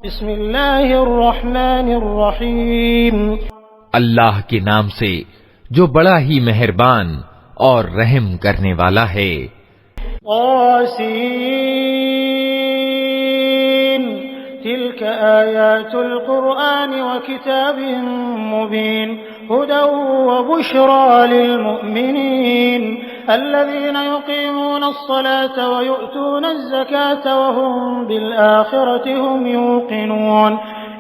बिस्मिल्लाहिर्रहमानिर्रहीम। अल्लाह के नाम से जो बड़ा ही मेहरबान और रहम करने वाला है। क़ासिम तिल्क आयातुल क़ुरआन व किताबिन मुबीन हुदन व बुश्रा लिल मुमिनीन अल्लज़ीना युक़ीमूना अस्सलाता व यु'तूना अज़्ज़काता व हुम बिल आखिरति हुम यूक़िनून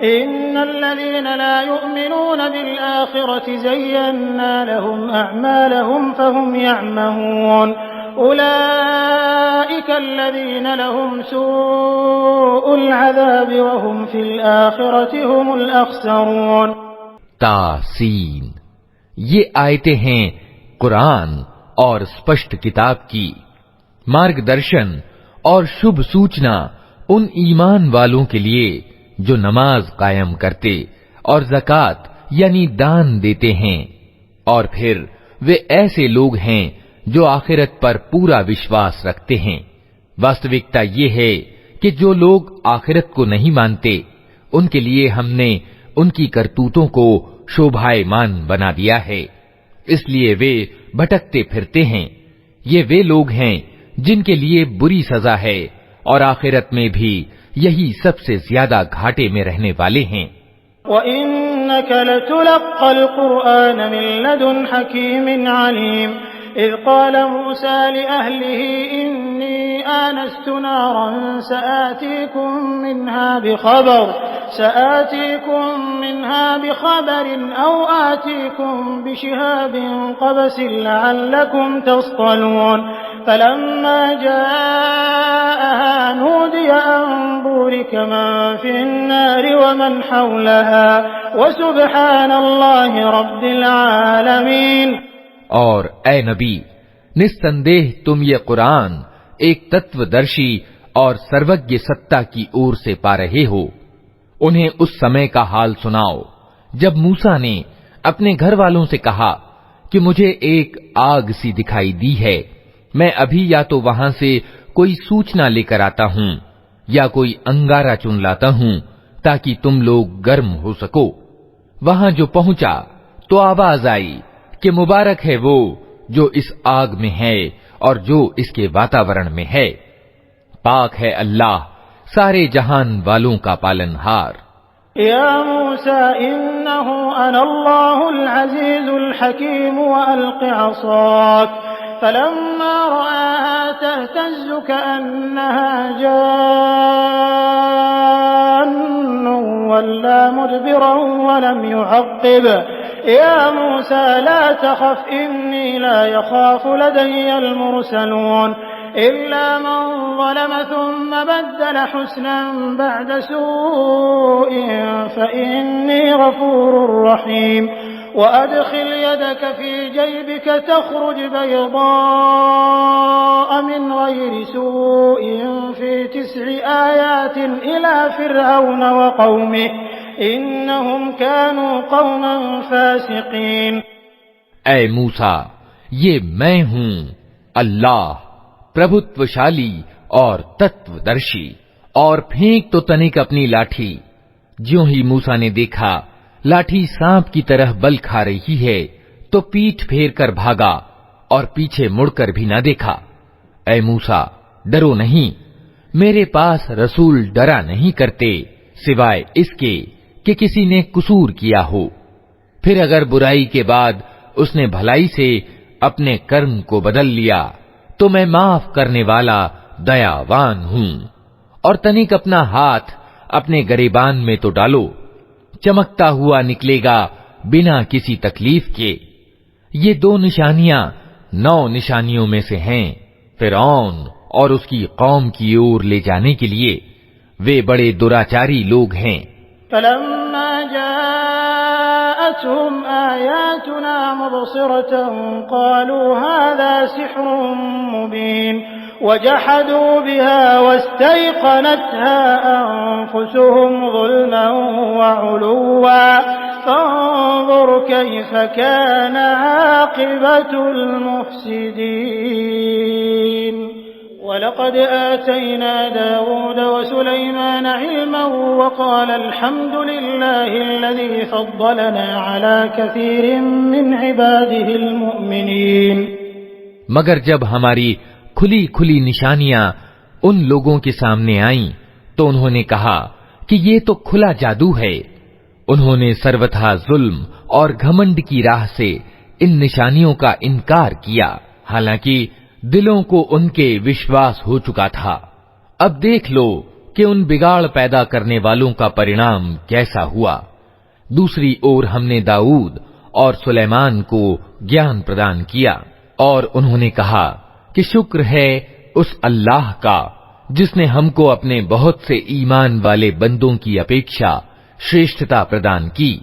इन्नल्लज़ीना ला यु'मिनूना बिल आखिरति ज़य्यन्ना लहुम अअमालहुम फहुम यअमहून उलाइका अल्लज़ीना लहुम सूउल अज़ाबि व हुम फिल आखिरति हुमुल अख़सरून। तासीन, ये आयतें हैं कुरान और स्पष्ट किताब की, मार्गदर्शन और शुभ सूचना उन ईमान वालों के लिए जो नमाज कायम करते और ज़कात यानी दान देते हैं, और फिर वे ऐसे लोग हैं जो आखिरत पर पूरा विश्वास रखते हैं। वास्तविकता ये है कि जो लोग आखिरत को नहीं मानते, उनके लिए हमने उनकी करतूतों को शोभायमान बना दिया है, इसलिए वे भटकते फिरते हैं। ये वे लोग हैं जिनके लिए बुरी सजा है और आखिरत में भी यही सबसे ज्यादा घाटे में रहने वाले हैं। व इन्नक लतुलक़्क़ल क़ुरआन मिन लदुन हकीमिन अलीम इज़ क़ाल मूसा लिअहलिही इन्नी आनस्तु नारन सआतीकुम मिन्हा बिख़बरिन औ आतीकुम बिशिहाबिन क़बसिन लअल्लकुम तस्क़लून फलम्मा जाअहा नूदिय अन बुरिक मन फ़िन्नारि व मन हौलहा व सुब्हानल्लाहि रब्बिल आलमीन। और ए नबी, निस्संदेह तुम ये कुरान एक तत्वदर्शी और सर्वज्ञ सत्ता की ओर से पा रहे हो। उन्हें उस समय का हाल सुनाओ जब मूसा ने अपने घर वालों से कहा कि मुझे एक आग सी दिखाई दी है, मैं अभी या तो वहां से कोई सूचना लेकर आता हूं या कोई अंगारा चुन लाता हूं ताकि तुम लोग गर्म हो सको। वहां जो पहुंचा तो आवाज आई कि मुबारक है वो जो इस आग में है और जो इसके वातावरण में है। पाक है अल्लाह सारे जहान वालों का पालनहार। या मूसा इन्नहु अनल्लाहुल अज़ीज़ुल हकीम व अलक़ि असाक फलम्मा रआहा तहतज़्ज़ु कअन्नहा जान्नुन वल्ला मुदबिरन व लम युअक़्क़िब या मूसा ला तख़फ़ इन्नी ला यख़ाफ़ु लदय्यल मुरसलून इल्ला मन ज़लम थुम्म बद्दल हुस्नन बअद सूइन फ़इन्नी गफ़ूरुर रहीम व अदख़िल यदक फ़ी जयबिक तख़रुज बैज़ाअ मिन ग़ैरि सूइन फ़ी 9 आयातिन इला फ़िरऔन व क़ौमिहि इन्नहुम कानू क़ौमन फ़ासिक़ीन। ऐ मूसा, ये मैं हूं अल्लाह, प्रभुत्वशाली और तत्वदर्शी। और फेंक तो तनिक अपनी लाठी। ज्यों ही मूसा ने देखा लाठी सांप की तरह बल खा रही है, तो पीठ फेर कर भागा और पीछे मुड़कर भी न देखा। ऐ मूसा, डरो नहीं, मेरे पास रसूल डरा नहीं करते सिवाय इसके कि किसी ने कसूर किया हो, फिर अगर बुराई के बाद उसने भलाई से अपने कर्म को बदल लिया तो मैं माफ करने वाला दयावान हूं। और तनिक अपना हाथ अपने गरेबान में तो डालो, चमकता हुआ निकलेगा बिना किसी तकलीफ के। ये 2 निशानियां 9 निशानियों में से हैं, फिरौन और उसकी कौम की ओर ले जाने के लिए। वे बड़े दुराचारी लोग हैं। फलम्मा जाअतहुम आयातुना मुबसिरतन क़ालू हाज़ा सिह्रुन मुबीन वजहदू बिहा वस्तयक़नतहा अन्फुसुहुम ज़ुल्मन व उलुव्वा फ़न्ज़ुर कैफ़ कान आक़िबतुल मुफ़्सिदीन। व वलक़द आतैना दाऊद व सुलैमान इल्मन व क़ाल अल्हम्दुलिल्लाहिल्लज़ी फ़द्दलना अला कसीरिन मिन इबादिहिल मुअमिनीन। मगर जब हमारी खुली खुली निशानियां उन लोगों के सामने आईं तो उन्होंने कहा कि ये तो खुला जादू है। उन्होंने सर्वथा जुल्म और घमंड की राह से इन निशानियों का इनकार किया, हालांकि दिलों को उनके विश्वास हो चुका था। अब देख लो कि उन बिगाड़ पैदा करने वालों का परिणाम कैसा हुआ। दूसरी ओर हमने दाऊद और सुलेमान को ज्ञान प्रदान किया और उन्होंने कहा कि शुक्र है उस अल्लाह का जिसने हमको अपने बहुत से ईमान वाले बंदों की अपेक्षा श्रेष्ठता प्रदान की।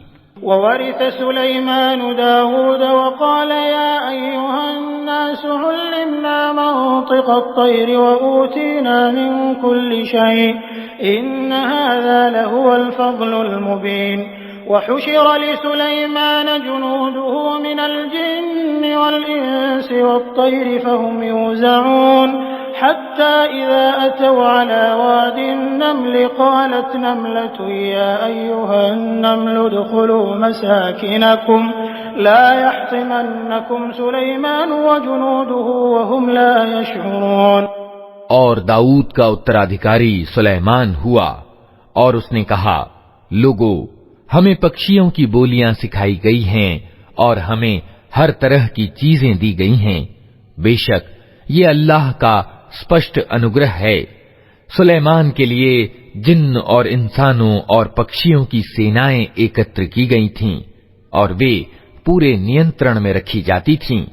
ववरिथ सुलैमान दाऊद व क़ाल या अय्युहन्नास उल्लिमना मंतिक़ अत-तैर व ऊतीना मिन कुल्लि शैइन इन्न हाज़ा लहुवल फ़ज़्लुल मुबीन। वहुशिर लिसुलैमान जुनूदुहु मिनल जिन्नि वल इंसि वत-तैरि फ़हुम यूज़ऊन हत्ता इज़ा अतव अला वादिन नम्ल क़ालत नम्लतुन या अय्युहन नम्लु उद्ख़ुलू मसाकिनकुम ला यहतिमन्नकुम सुलैमान व जुनूदुहु व हुम ला यशऊरून। और दाऊद का उत्तराधिकारी सुलेमान हुआ और उसने कहा, लोगों, हमें पक्षियों की बोलियां सिखाई गई हैं और हमें हर तरह की चीजें दी गई हैं। बेशक ये अल्लाह का स्पष्ट अनुग्रह है। सुलेमान के लिए जिन्न और इंसानों और पक्षियों की सेनाएं एकत्र की गई थीं और वे पूरे नियंत्रण में रखी जाती थीं।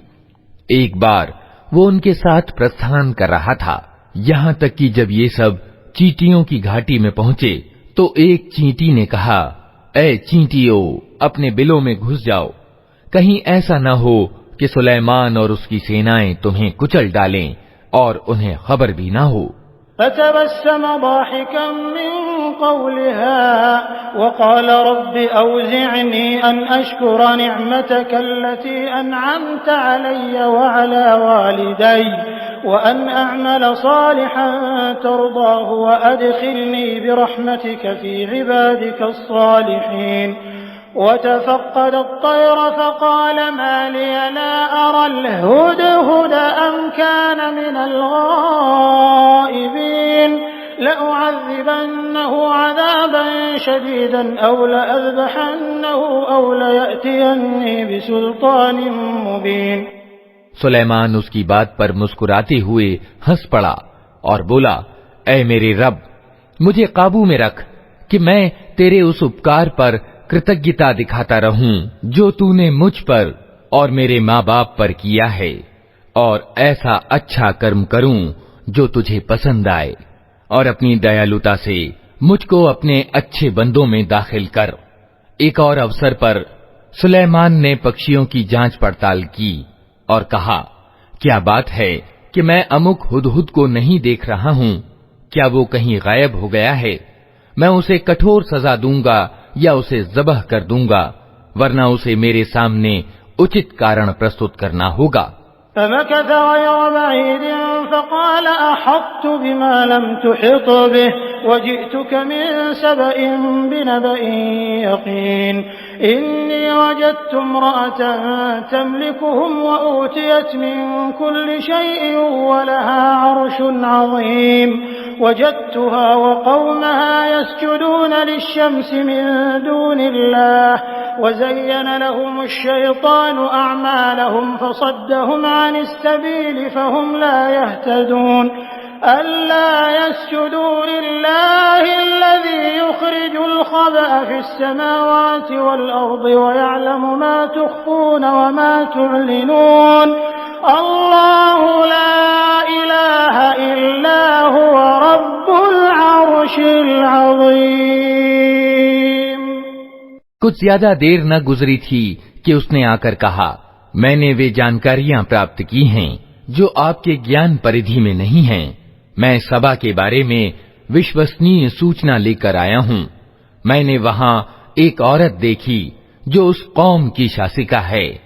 एक बार वो उनके साथ प्रस्थान कर रहा था, यहां तक कि जब ये सब चींटियों की घाटी में पहुंचे तो एक चींटी ने कहा, ऐ चींटियों, अपने बिलों में घुस जाओ, कहीं ऐसा न हो कि सुलेमान और उसकी सेनाएं तुम्हें कुचल डालें और उन्हें खबर भी ना हो। फतबस्सम दाहिकन मिन क़ौलिहा व क़ाल रब्बि औज़िअनी अन अश्कुरा निअमतक अल्लती अनअमत अलय्य व अला वालिदैय व अन अअमल सालिहन तर्दाहु व अदखिलनी बिरहमतिक फी इबादिक अस्सालिहीन। वतफ़क़्क़द अत-तैर फ़क़ाल मा लिय ला अरल हुदहुद अम कान मिनल गाइबीन लउअज़्ज़िबन्नहु अज़ाबन शदीदन औ लअज़बहन्नहु औ लयअतियन्नी बिसुल्तानिन मुबीन। सुलेमान उसकी बात पर मुस्कुराते हुए हंस पड़ा और बोला, ऐ मेरे रब, मुझे काबू में रख कि मैं तेरे उस उपकार पर कृतज्ञता दिखाता रहूं जो तूने मुझ पर और मेरे माँ बाप पर किया है, और ऐसा अच्छा कर्म करूं जो तुझे पसंद आए, और अपनी दयालुता से मुझको अपने अच्छे बंदों में दाखिल कर। एक और अवसर पर सुलेमान ने पक्षियों की जांच पड़ताल की और कहा, क्या बात है कि मैं अमुक हुदहुद को नहीं देख रहा हूं, क्या वो कहीं गायब हो गया है? मैं उसे कठोर सजा दूंगा या उसे ज़बह कर दूंगा, वरना उसे मेरे सामने उचित कारण प्रस्तुत करना होगा। फमकथ गयरा बईदिन फ़क़ाल अहत्तु बिमा लम तुहित बिहि वजिअतुक मिन सबइन बिनबइन यक़ीन इन्नी वजदतु इम्रअतन तमलिकुहुम व ऊतियत मिन कुल्लि शैइन व लहा अर्शुन अज़ीम वजदतुहा व क़ौमहा यस्जुदून लिश्शम्सि मिन दूनिल्लाह वज़य्यन लहुमुश्शैतानु अअमालहुम फसद्दहुम अनिस्सबील फहुम ला यहतदून अल्ला यस्जुदू लिल्लाहिल्लज़ी युख़रिजुल ख़बअ फ़िस्समावाति वल अर्दि व यअलमु मा तुख़फ़ून व मा तु'लिनून अल्लाहु ला इलाहा इल्ला हुव रब्बुल अर्शिल अज़ीम। कुछ ज्यादा देर न गुजरी थी कि उसने आकर कहा, मैंने वे जानकारियां प्राप्त की हैं जो आपके ज्ञान परिधि में नहीं हैं। मैं सबा के बारे में विश्वसनीय सूचना लेकर आया हूं। मैंने वहां एक औरत देखी जो उस कौम की शासिका है।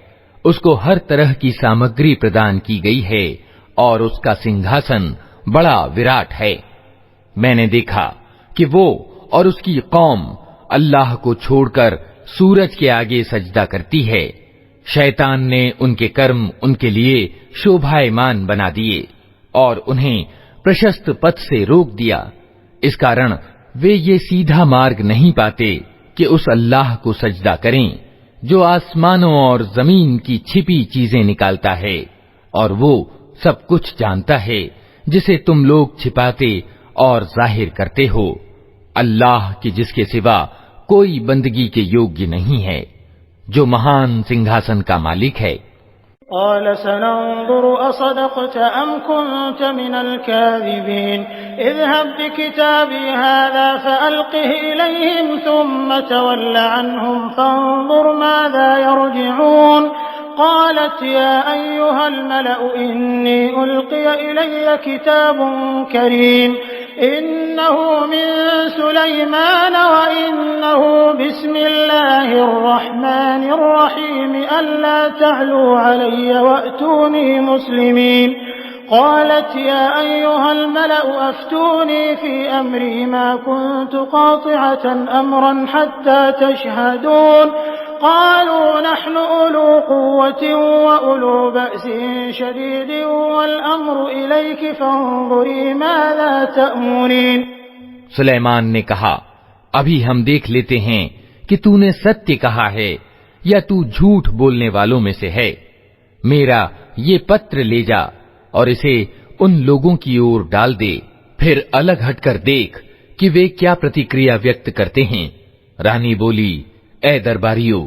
उसको हर तरह की सामग्री प्रदान की गई है और उसका सिंहासन बड़ा विराट है। मैंने देखा कि वो और उसकी कौम अल्लाह को छोड़कर सूरज के आगे सजदा करती है। शैतान ने उनके कर्म उनके लिए शोभायमान बना दिए और उन्हें प्रशस्त पथ से रोक दिया। इस कारण वे ये सीधा मार्ग नहीं पाते कि उस अल्लाह को सजदा करें जो आसमानों और जमीन की छिपी चीजें निकालता है, और वो सब कुछ जानता है जिसे तुम लोग छिपाते और जाहिर करते हो। अल्लाह की जिसके सिवा कोई बंदगी के योग्य नहीं है, जो महान सिंहासन का मालिक है। क़ाल सनंज़ुरु असदक़त अम कुन्त मिनल काज़िबीन इज़हब बिकिताबी हाज़ा फ़अल्क़िह इलैहिम सुम्म तवल्ल अन्हुम फ़ंज़ुर माज़ा यरजिऊन। क़ालत या अय्युहल मलअ इन्नी उल्क़िय इलय्य किताबुन करीम इन्नहु मिन सुलैमान व इन्नहु बिस्मिल्लाहिर रहमानिर रहीम अल्ला तअलू अलय्य वअतूनी मुस्लिमीन। क़ालत या अय्युहल मलअ अफ्तूनी फ़ी अम्री मा कुन्तु क़ातिअतन अम्रन हत्ता तशहदून। क़ालू नहनु उलू क़ुव्वतिन व उलू बअसिन शदीदिन वल अम्रु इलैकि फ़ंज़ुरी माज़ा तअमुरीन। सुलेमान ने कहा, अभी हम देख लेते हैं कि तूने सत्य कहा है या तू झूठ बोलने वालों में से है। मेरा ये पत्र ले जा और इसे उन लोगों की ओर डाल दे, फिर अलग हटकर देख कि वे क्या प्रतिक्रिया व्यक्त करते हैं। रानी बोली, ए दरबारियों,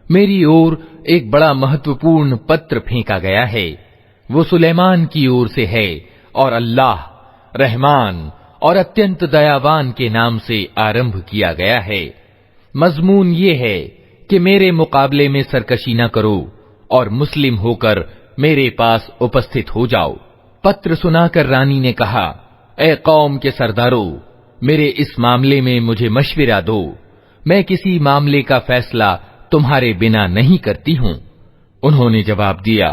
मेरी ओर एक बड़ा महत्वपूर्ण पत्र फेंका गया है। वो सुलेमान की ओर से है और अल्लाह रहमान और अत्यंत दयावान के नाम से आरंभ किया गया है। मजमून ये है कि मेरे मुकाबले में सरकशी न करो और मुस्लिम होकर मेरे पास उपस्थित हो जाओ। पत्र सुनाकर रानी ने कहा, ए कौम के सरदारों, मेरे इस मामले में मुझे मशविरा दो। मैं किसी मामले का फैसला तुम्हारे बिना नहीं करती हूं। उन्होंने जवाब दिया,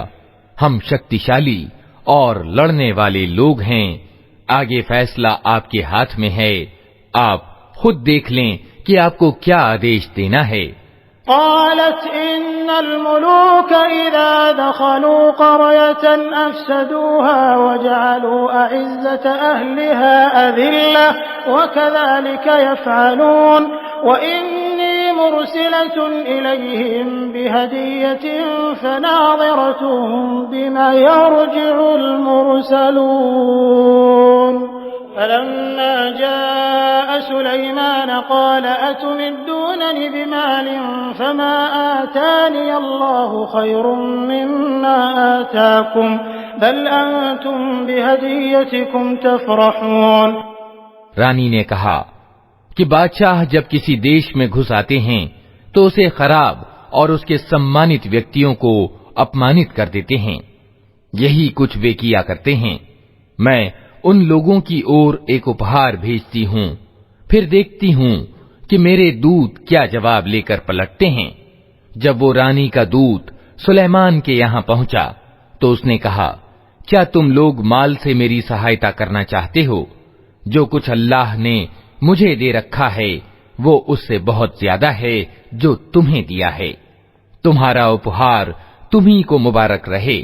हम शक्तिशाली और लड़ने वाले लोग हैं। आगे फैसला आपके हाथ में है। आप खुद देख लें कि आपको क्या आदेश देना है। क़ालत इन्नल मुलूक इज़ा दख़लू क़रयतन अफ़सदूहा वजअलू अइज़्ज़त अहलिहा अज़िल्ला वकज़ालिक यफ़अलून व इन्नी मुरसिलतुन इलैहिम बिहदिय्यतिन फ़नाज़िरतुन बिमा यरजिउल मुरसलून। फलम्मा जाअ सुलैमान क़ाल अतुमिद्दूननि बिमालिन फमा आतानि अल्लाहु खैरुम मिम्मा आताकुम बल अंतुम बिहदिय्यतिकुम तफ़रहून। रानी ने कहा कि बादशाह जब किसी देश में घुस आते हैं तो उसे खराब और उसके सम्मानित व्यक्तियों को अपमानित कर देते हैं। यही कुछ वे किया करते हैं। मैं उन लोगों की ओर एक उपहार भेजती हूँ, फिर देखती हूँ कि मेरे दूत क्या जवाब लेकर पलटते हैं। जब वो रानी का दूत सुलेमान के यहाँ पहुंचा तो उसने कहा, क्या तुम लोग माल से मेरी सहायता करना चाहते हो? जो कुछ अल्लाह ने मुझे दे रखा है वो उससे बहुत ज्यादा है जो तुम्हें दिया है। तुम्हारा उपहार तुम्ही को मुबारक रहे।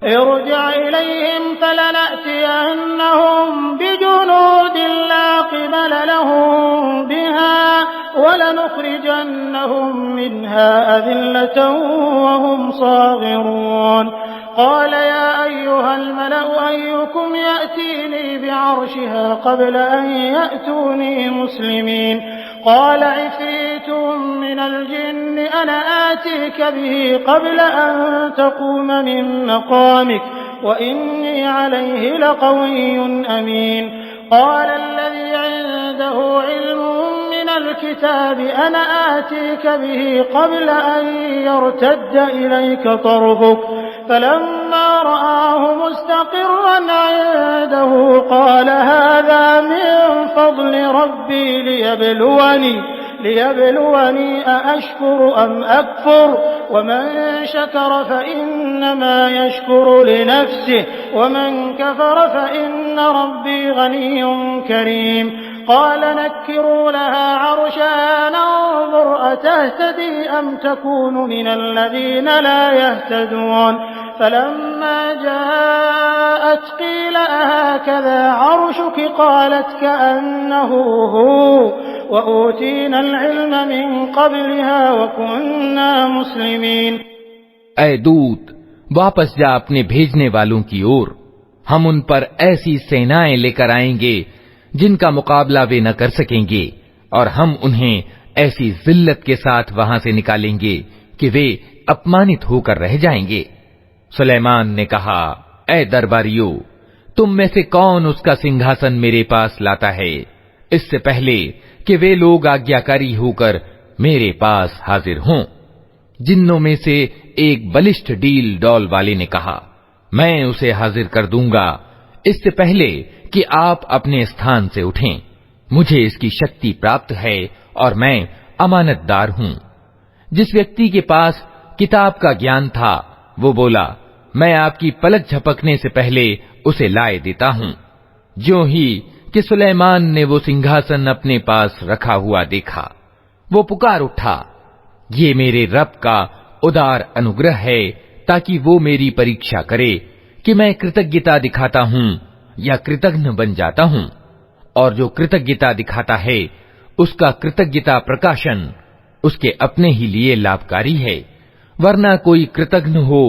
इरजिअ इलैहिम फलनअतियन्नहुम बिजुनूदिन ला क़िबल लहुम बिहा वलनुख़रिजन्नहुम मिन्हा अज़िल्लतन वहुम साग़िरून। क़ाल या अय्युहल मलअ अय्युकुम यअतीनी बिअर्शिहा क़ब्ल अन यअतूनी मुस्लिमीन। क़ाल इफ़रीतुम मिनल जिन्नि अना आतीक बिही क़ब्ल अन तक़ूम मिन मक़ामिक व इन्नी अलैहि लक़विय्युन अमीन। क़ाल अल्लज़ी इन्दहु इल्मुम मिनल किताबि अना आतीक बिही क़ब्ल अन यर्तद्द इलैक तर्फ़ुक फलम्मा रआहु मुस्तक़िर्रन इन्दहु क़ाल हाज़ा मिन फ़ज़्लि रब्बी लियब्लुवनी अअश्कुरु अम अकफुर वमन शकर फइन्नमा यशकुरु लिनफ्सिहि वमन कफर फइन्न रब्बी गनिय्युन करीम क़ाल नक्किरू लहा अर्शहा नंज़ुर अतहतदी अम तकूनु मिनल्लज़ीन ला यहतदून फलम्मा जाअत क़ील अहाकज़ा अर्शुकी क़ालत कअन्नहु हू वऊतीनल इल्म मिन क़ब्लिहा वकुन्ना मुस्लिमीन। ऐ दूत, वापस जा अपने भेजने वालों की ओर। हम उन पर ऐसी सेनाएं लेकर आएंगे जिनका मुकाबला वे न कर सकेंगे, और हम उन्हें ऐसी जिल्लत के साथ वहां से निकालेंगे कि वे अपमानित होकर रह जाएंगे। सुलेमान ने कहा, ऐ दरबारियों, तुम में से कौन उसका सिंहासन मेरे पास लाता है, इससे पहले कि वे लोग आज्ञाकारी होकर मेरे पास हाजिर हों। जिन्नों में से एक बलिष्ठ डील डौल वाले ने कहा, मैं उसे हाजिर कर दूंगा इससे पहले कि आप अपने स्थान से उठें। मुझे इसकी शक्ति प्राप्त है और मैं अमानतदार हूं। जिस व्यक्ति के पास किताब का ज्ञान था वो बोला, मैं आपकी पलक झपकने से पहले उसे लाए देता हूं। ज्यों ही कि सुलेमान ने वो सिंहासन अपने पास रखा हुआ देखा, वो पुकार उठा, ये मेरे रब का उदार अनुग्रह है, ताकि वो मेरी परीक्षा करे कि मैं कृतज्ञता दिखाता हूं या कृतघ्न बन जाता हूं। और जो कृतज्ञता दिखाता है उसका कृतज्ञता प्रकाशन उसके अपने ही लिए लाभकारी है, वरना कोई कृतघ्न हो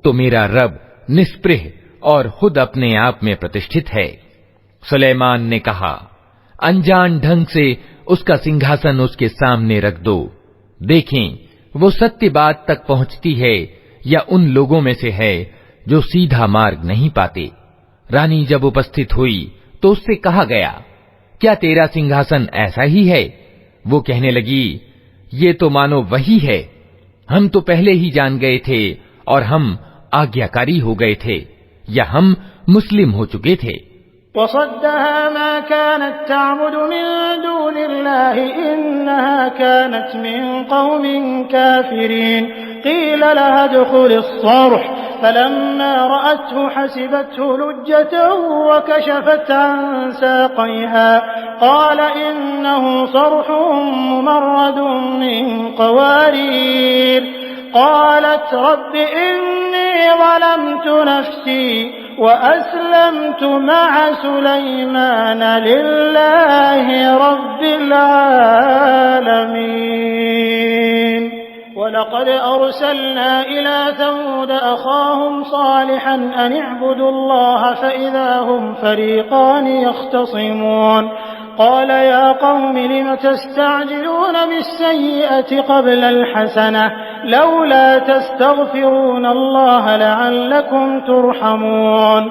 तो मेरा रब निस्पृह और खुद अपने आप में प्रतिष्ठित है। सुलेमान ने कहा, अनजान ढंग से उसका सिंहासन उसके सामने रख दो, देखें वो सत्य बात तक पहुंचती है या उन लोगों में से है जो सीधा मार्ग नहीं पाते। रानी जब उपस्थित हुई तो उससे कहा गया, क्या तेरा सिंहासन ऐसा ही है? वो कहने लगी, ये तो मानो वही है। हम तो पहले ही जान गए थे और हम आज्ञाकारी हो गए थे या हम मुस्लिम हो चुके थे। वसद्दहा मा कानत तअबुदु मिन दूनिल्लाहि इन्नहा कानत मिन कौमिन काफिरीन क़ील लहा उद्ख़ुलिस सर्ह फलम्मा रअतहु हसिबतहु लुज्जतन वकशफत अन साक़यहा क़ाल इन्नहु सर्हुन मुमर्रदुन मिन क़वारीर क़ालत रब्बि इन्नी ज़लमतु नफ़्सी वअस्लमतु मअ सुलैमान लिल्लाहि रब्बिल आलमीन। वलक़द अर्सलना इला समूद अख़ाहुम सालिहन अन इअ्बुदुल्लाह फ़इज़ा हुम फ़रीक़ान यख़्तसिमून क़ाल या क़ौमि लिम तस्तअजिलून बिस्सय्यिअति क़ब्लल हसनह लौला तस्तग़फ़िरून अल्लाह लअल्लकुम तुरहमून।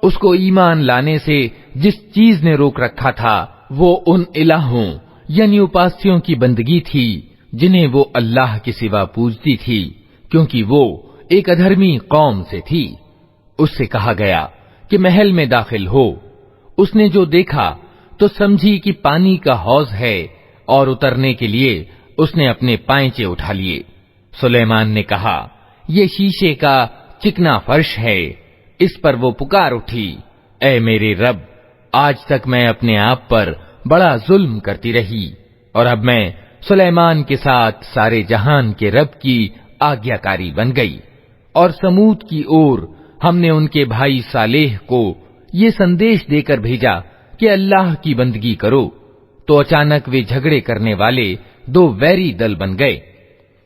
उसको ईमान लाने से जिस चीज ने रोक रखा था वो उन इलाहों यानी उपास्यों की बंदगी थी जिन्हें वो अल्लाह के सिवा पूजती थी, क्योंकि वो एक अधर्मी कौम से थी। उससे कहा गया कि महल में दाखिल हो। उसने जो देखा तो समझी कि पानी का हौज है और उतरने के लिए उसने अपने पांचे उठा लिए। सुलेमान ने कहा, ये शीशे का चिकना फर्श है। इस पर वो पुकार उठी, ऐ मेरे रब, आज तक मैं अपने आप पर बड़ा जुल्म करती रही और अब मैं सुलेमान के साथ सारे जहान के रब की आज्ञाकारी बन गई। और समूद की ओर हमने उनके भाई सालेह को ये संदेश देकर भेजा कि अल्लाह की बंदगी करो, तो अचानक वे झगड़े करने वाले दो वैरी दल बन गए।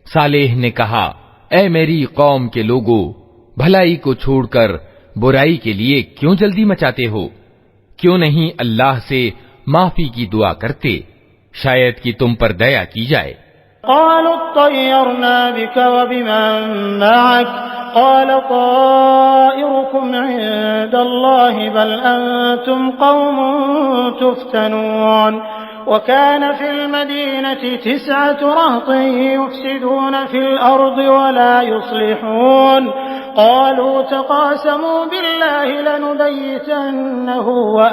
सालेह ने कहा, ऐ मेरी कौम के लोगों, भलाई को छोड़कर बुराई के लिए क्यों जल्दी मचाते हो? क्यों नहीं अल्लाह से माफी की दुआ करते, शायद कि तुम पर दया की जाए। क़ालू तय्यरना बिका व बिमन मअक क़ाल ताइरुकुम इंदल्लाहि बल अंतुम क़ौमुन तुफ्तनून वकान फिल मदीनति तिस्अतु रहतिन युफ़्सिदून फिल अर्दि वला युस्लिहून क़ालू तक़ासमू बिल्लाहि लनुबय्यितन्नहु व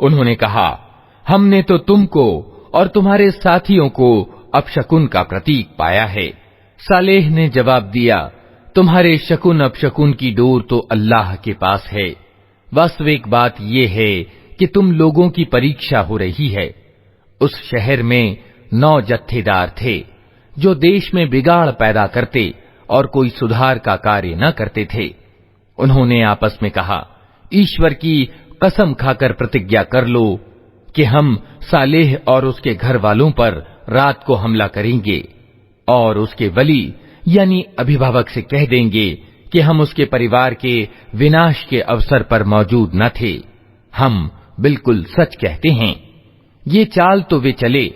उन्होंने कहा, हमने तो तुमको और तुम्हारे साथियों को अपशकुन का प्रतीक पाया है। सालेह ने जवाब दिया, तुम्हारे शकुन अपशकुन की डोर तो अल्लाह के पास है। वास्तविक बात यह है कि तुम लोगों की परीक्षा हो रही है। उस शहर में 9 जत्थेदार थे जो देश में बिगाड़ पैदा करते और कोई सुधार का कार्य न करते थे। उन्होंने आपस में कहा, ईश्वर की कसम खाकर प्रतिज्ञा कर लो कि हम सालेह और उसके घर वालों पर रात को हमला करेंगे और उसके वली यानी अभिभावक से कह देंगे कि हम उसके परिवार के विनाश के अवसर पर मौजूद न थे। हम बिल्कुल सच कहते हैं। ये चाल तो वे चले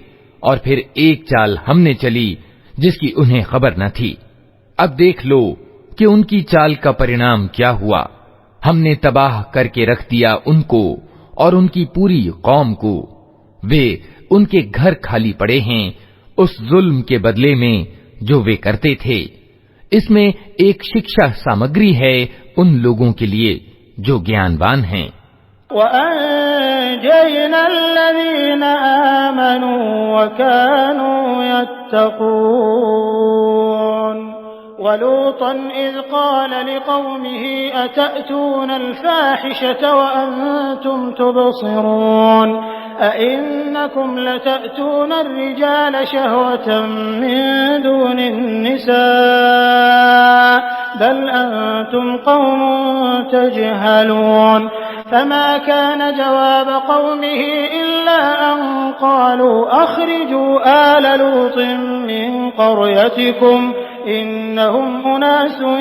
और फिर एक चाल हमने चली जिसकी उन्हें खबर न थी। अब देख लो कि उनकी चाल का परिणाम क्या हुआ। हमने तबाह करके रख दिया उनको और उनकी पूरी कौम को। वे उनके घर खाली पड़े हैं उस जुल्म के बदले में जो वे करते थे। इसमें एक शिक्षा सामग्री है उन लोगों के लिए जो ज्ञानवान हैं। वअंजयना अल्लज़ीना आमनू वकानू यत्तक़ून वलूतन इज़ क़ाल लिक़ौमिही अतअतूनल फ़ाहिशत वअंतुम तुबसिरून अइन्नकुम लतअतूनर रिजाल शहवतन मिन दूनिन निसा बल अंतुम क़ौमुन तजहलून फमा कान जवाब क़ौमिही इल्ला अन क़ालू अख़रिजू आल लूतिन मिन क़रयतिकुम इन्नहुम उनासुन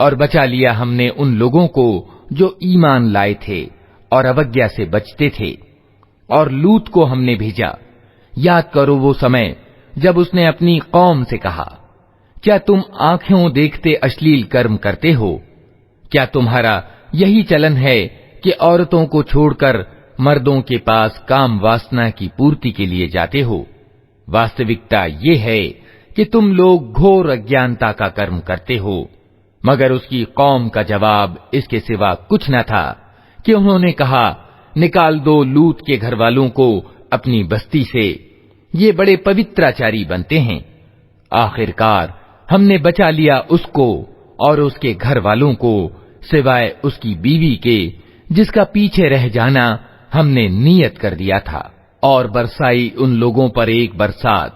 और बचा लिया हमने उन लोगों को जो ईमान लाए थे और अवज्ञा से बचते थे। और लूत को हमने भेजा। याद करो वो समय जब उसने अपनी कौम से कहा, क्या तुम आंखों देखते अश्लील कर्म करते हो? क्या तुम्हारा यही चलन है कि औरतों को छोड़कर मर्दों के पास काम वासना की पूर्ति के लिए जाते हो? वास्तविकता ये है कि तुम लोग घोर अज्ञानता का कर्म करते हो। मगर उसकी कौम का जवाब इसके सिवा कुछ न था कि उन्होंने कहा, निकाल दो लूत के घर वालों को अपनी बस्ती से, ये बड़े पवित्राचारी बनते हैं। आखिरकार हमने बचा लिया उसको और उसके घर वालों को सिवाय उसकी बीवी के जिसका पीछे रह जाना हमने नियत कर दिया था। और बरसाई उन लोगों पर एक बरसात,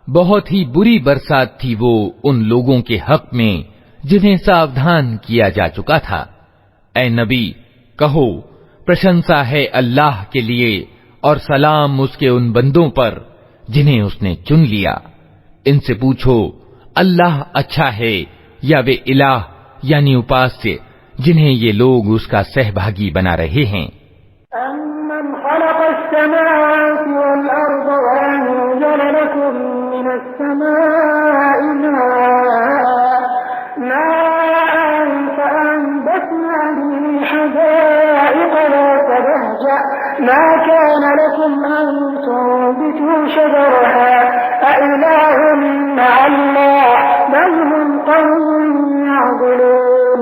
बहुत ही बुरी बरसात थी वो उन लोगों के हक में जिन्हें सावधान किया जा चुका था। ऐ नबी कहो, प्रशंसा है अल्लाह के लिए और सलाम उसके उन बंदों पर जिन्हें उसने चुन लिया। इनसे पूछो, अल्लाह अच्छा है या वे इलाह यानी उपास्य जिन्हें ये लोग उसका सहभागी बना रहे हैं। अम्मन खलक़स समावाति वल अर्द व अंज़ल लकुम मिनस समाइ माअन फअंबतना बिही हदाइक़ ज़ात बहजह मा कान लकुम अन तुंबितू शजरहा अइलाहुम मअल्लाह बल हुम क़ौमुन यअदिलून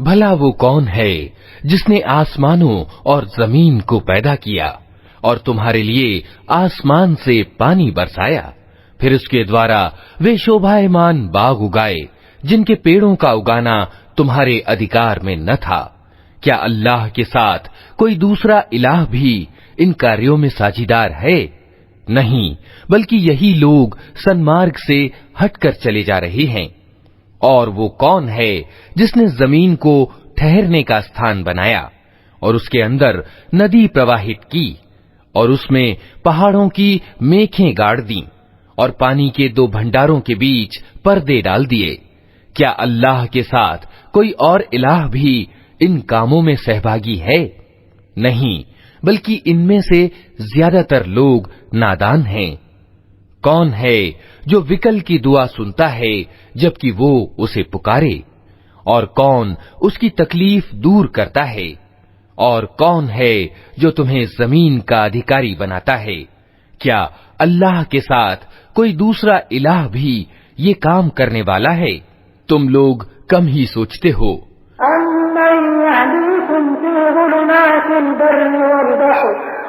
भला वो कौन है जिसने आसमानों और जमीन को पैदा किया और तुम्हारे लिए आसमान से पानी बरसाया, फिर उसके द्वारा वे शोभायमान बाग उगाए जिनके पेड़ों का उगाना तुम्हारे अधिकार में न था। क्या अल्लाह के साथ कोई दूसरा इलाह भी इन कार्यों में साझीदार है? नहीं, बल्कि यही लोग सन्मार्ग से हटकर चले जा रहे हैं। और वो कौन है जिसने जमीन को ठहरने का स्थान बनाया और उसके अंदर नदी प्रवाहित की और उसमें पहाड़ों की मेखें गाड़ दी और पानी के दो भंडारों के बीच पर्दे डाल दिए? क्या अल्लाह के साथ कोई और इलाह भी इन कामों में सहभागी है? नहीं, बल्कि इनमें से ज्यादातर लोग नादान हैं। कौन है जो विकल की दुआ सुनता है जबकि वो उसे पुकारे? और कौन उसकी तकलीफ दूर करता है? और कौन है जो तुम्हें जमीन का अधिकारी बनाता है? क्या अल्लाह के साथ कोई दूसरा इलाह भी ये काम करने वाला है? तुम लोग कम ही सोचते हो।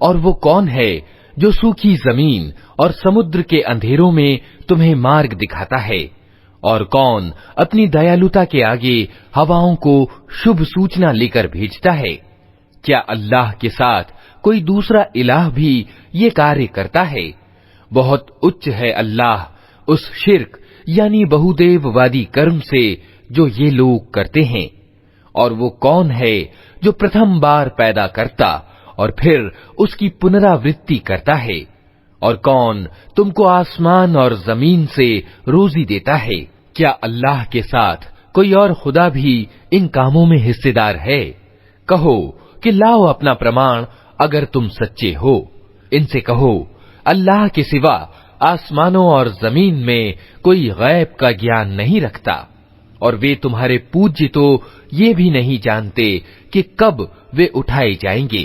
और वो कौन है जो सूखी जमीन और समुद्र के अंधेरों में तुम्हें मार्ग दिखाता है? और कौन अपनी दयालुता के आगे हवाओं को शुभ सूचना लेकर भेजता है? क्या अल्लाह के साथ कोई दूसरा इलाह भी ये कार्य करता है? बहुत उच्च है अल्लाह उस शिर्क यानी बहुदेववादी कर्म से जो ये लोग करते हैं। और वो कौन है जो प्रथम बार पैदा करता और फिर उसकी पुनरावृत्ति करता है? और कौन तुमको आसमान और जमीन से रोजी देता है? क्या अल्लाह के साथ कोई और खुदा भी इन कामों में हिस्सेदार है? कहो कि लाओ अपना प्रमाण अगर तुम सच्चे हो। इनसे कहो, अल्लाह के सिवा आसमानों और जमीन में कोई गैब का ज्ञान नहीं रखता और वे तुम्हारे पूज्य तो ये भी नहीं जानते कि कब वे उठाए जाएंगे।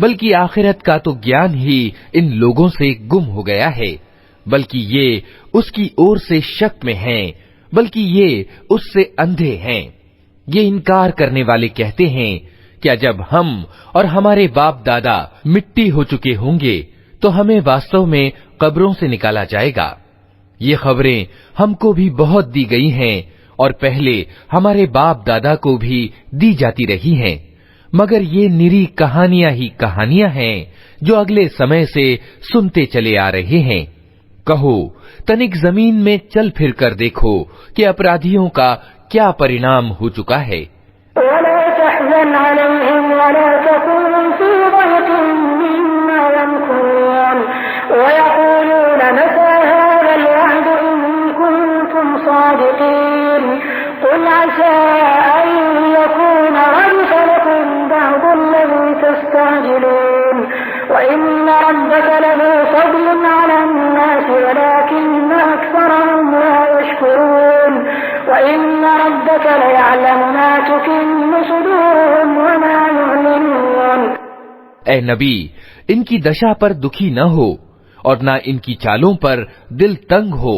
बल्कि आखिरत का तो ज्ञान ही इन लोगों से गुम हो गया है, बल्कि ये उसकी ओर से शक में हैं, बल्कि ये उससे अंधे हैं। ये इनकार करने वाले कहते हैं, क्या जब हम और हमारे बाप दादा मिट्टी हो चुके होंगे तो हमें वास्तव में कब्रों से निकाला जाएगा? ये खबरें हमको भी बहुत दी गई हैं और पहले हमारे बाप दादा को भी दी जाती रही हैं, मगर ये निरी कहानियां ही कहानियां हैं जो अगले समय से सुनते चले आ रहे हैं। कहो, तनिक जमीन में चल फिर कर देखो कि अपराधियों का क्या परिणाम हो चुका है। ए नबी, इनकी दशा पर दुखी न हो और न इनकी चालों पर दिल तंग हो।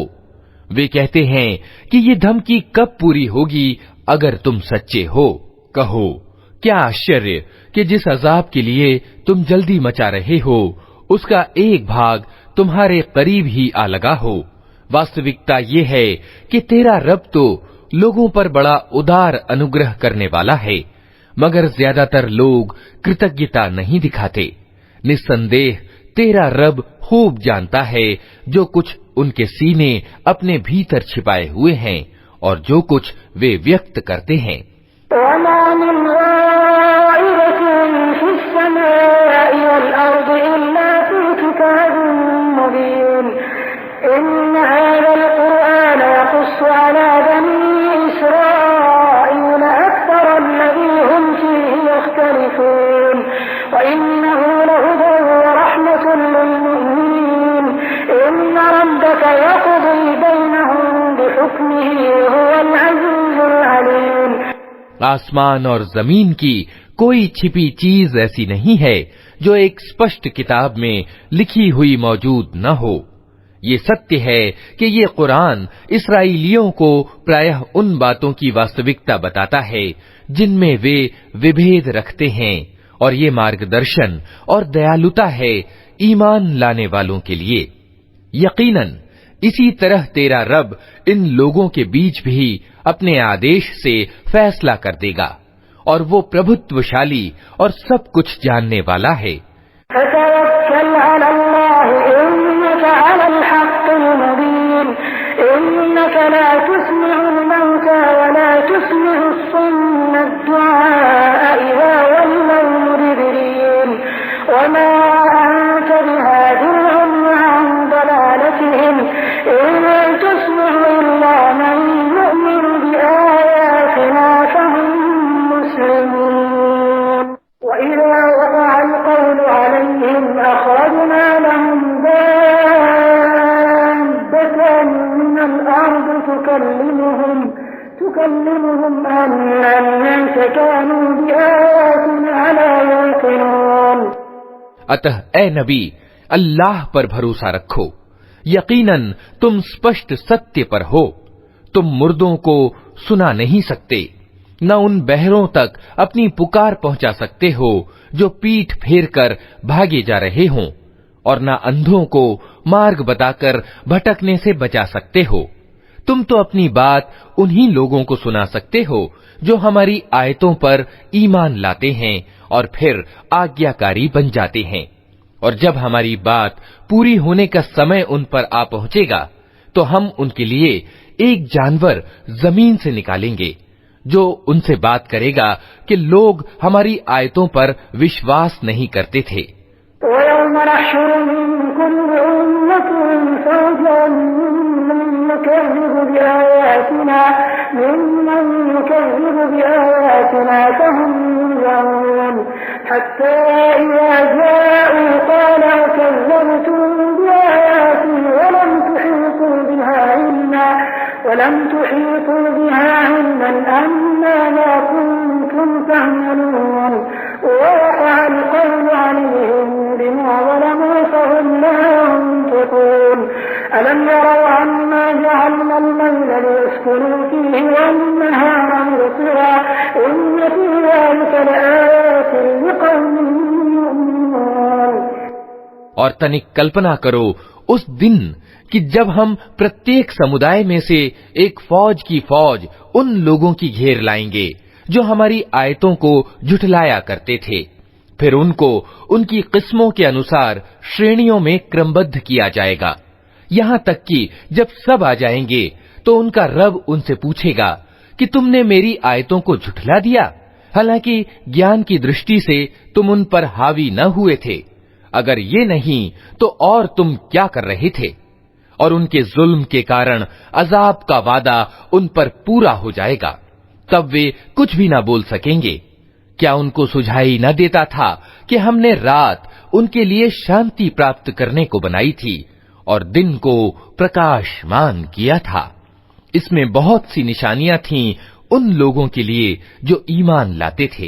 वे कहते हैं कि ये धमकी कब पूरी होगी अगर तुम सच्चे हो। कहो, क्या आश्चर्य कि जिस अजाब के लिए तुम जल्दी मचा रहे हो उसका एक भाग तुम्हारे करीब ही आ लगा हो। वास्तविकता ये है कि तेरा रब तो लोगों पर बड़ा उदार अनुग्रह करने वाला है, मगर ज्यादातर लोग कृतज्ञता नहीं दिखाते। निस्संदेह तेरा रब खूब जानता है जो कुछ उनके सीने अपने भीतर छिपाए हुए हैं और जो कुछ वे व्यक्त करते हैं। आसमान और जमीन की कोई छिपी चीज ऐसी नहीं है जो एक स्पष्ट किताब में लिखी हुई मौजूद न हो। ये सत्य है कि ये कुरान इसराइलियों को प्रायः उन बातों की वास्तविकता बताता है जिनमें वे विभेद रखते हैं, और ये मार्गदर्शन और दयालुता है ईमान लाने वालों के लिए। यकीनन इसी तरह तेरा रब इन लोगों के बीच भी अपने आदेश से फैसला कर देगा, और वो प्रभुत्वशाली और सब कुछ जानने वाला है। अतः ए नबी, अल्लाह पर भरोसा रखो। यकीनन तुम स्पष्ट सत्य पर हो। तुम मुर्दों को सुना नहीं सकते, न उन बहरों तक अपनी पुकार पहुंचा सकते हो जो पीठ फेर कर भागे जा रहे हों, और न अंधों को मार्ग बताकर भटकने से बचा सकते हो। तुम तो अपनी बात उन्हीं लोगों को सुना सकते हो जो हमारी आयतों पर ईमान लाते हैं और फिर आज्ञाकारी बन जाते हैं। और जब हमारी बात पूरी होने का समय उन पर आ पहुंचेगा तो हम उनके लिए एक जानवर जमीन से निकालेंगे जो उनसे बात करेगा कि लोग हमारी आयतों पर विश्वास नहीं करते थे। और तनिक कल्पना करो उस दिन कि जब हम प्रत्येक समुदाय में से एक फौज की फौज उन लोगों की घेर लाएंगे जो हमारी आयतों को झुठलाया करते थे। फिर उनको उनकी किस्मों के अनुसार श्रेणियों में क्रमबद्ध किया जाएगा, यहाँ तक कि जब सब आ जाएंगे तो उनका रब उनसे पूछेगा कि तुमने मेरी आयतों को झुठला दिया, हालांकि ज्ञान की दृष्टि से तुम उन पर हावी न हुए थे। अगर ये नहीं तो और तुम क्या कर रहे थे? और उनके जुल्म के कारण अजाब का वादा उन पर पूरा हो जाएगा, तब वे कुछ भी ना बोल सकेंगे। क्या उनको सुझाई न देता था कि हमने रात उनके लिए शांति प्राप्त करने को बनाई थी और दिन को प्रकाशमान किया था? इसमें बहुत सी निशानियां थीं उन लोगों के लिए जो ईमान लाते थे।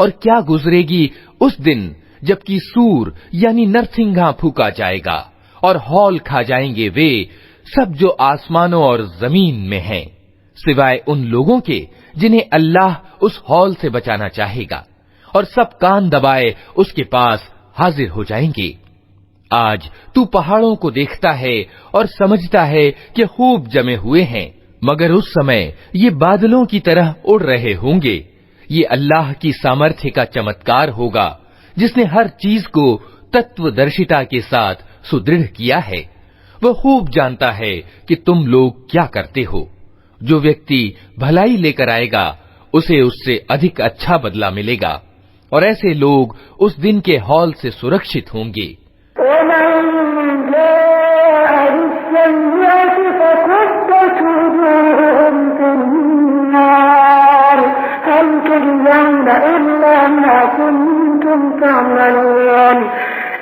और क्या गुजरेगी उस दिन जबकि सूर यानी नरसिंघा फूका जाएगा और हौल खा जाएंगे वे सब जो आसमानों और जमीन में हैं, सिवाय उन लोगों के जिन्हें अल्लाह उस हौल से बचाना चाहेगा, और सब कान दबाए उसके पास हाजिर हो जाएंगे। आज तू पहाड़ों को देखता है और समझता है कि खूब जमे हुए हैं, मगर उस समय ये बादलों की तरह उड़ रहे होंगे। ये अल्लाह की सामर्थ्य का चमत्कार होगा जिसने हर चीज को तत्वदर्शिता के साथ सुदृढ़ किया है। वह खूब जानता है कि तुम लोग क्या करते हो। जो व्यक्ति भलाई लेकर आएगा उसे उससे अधिक अच्छा बदला मिलेगा, और ऐसे लोग उस दिन के हौल से सुरक्षित होंगे।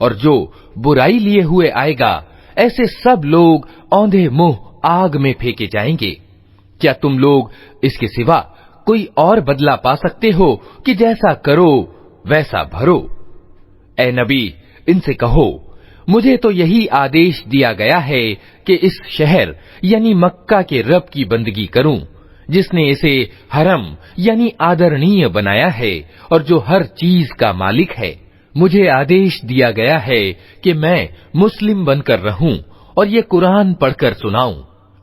और जो बुराई लिए हुए आएगा ऐसे सब लोग औंधे मुंह आग में फेंके जाएंगे। क्या तुम लोग इसके सिवा कोई और बदला पा सकते हो कि जैसा करो वैसा भरो? ए नबी, इनसे कहो, मुझे तो यही आदेश दिया गया है कि इस शहर यानी मक्का के रब की बंदगी करूं, जिसने इसे हरम यानी आदरणीय बनाया है और जो हर चीज का मालिक है। मुझे आदेश दिया गया है कि मैं मुस्लिम बनकर रहूं और ये कुरान पढ़कर सुनाऊं।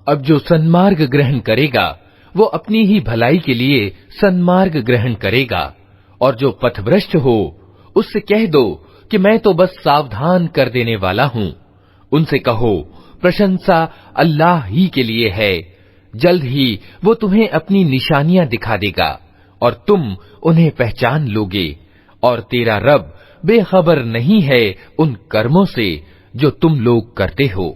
अब जो सन्मार्ग ग्रहण करेगा वो अपनी ही भलाई के लिए सन्मार्ग ग्रहण करेगा, और जो पथभ्रष्ट हो उससे कह दो कि मैं तो बस सावधान कर देने वाला हूं। उनसे कहो, प्रशंसा अल्लाह ही के लिए है। जल्द ही वो तुम्हें अपनी निशानियां दिखा देगा और तुम उन्हें पहचान लोगे, और तेरा रब बेखबर नहीं है उन कर्मों से जो तुम लोग करते हो।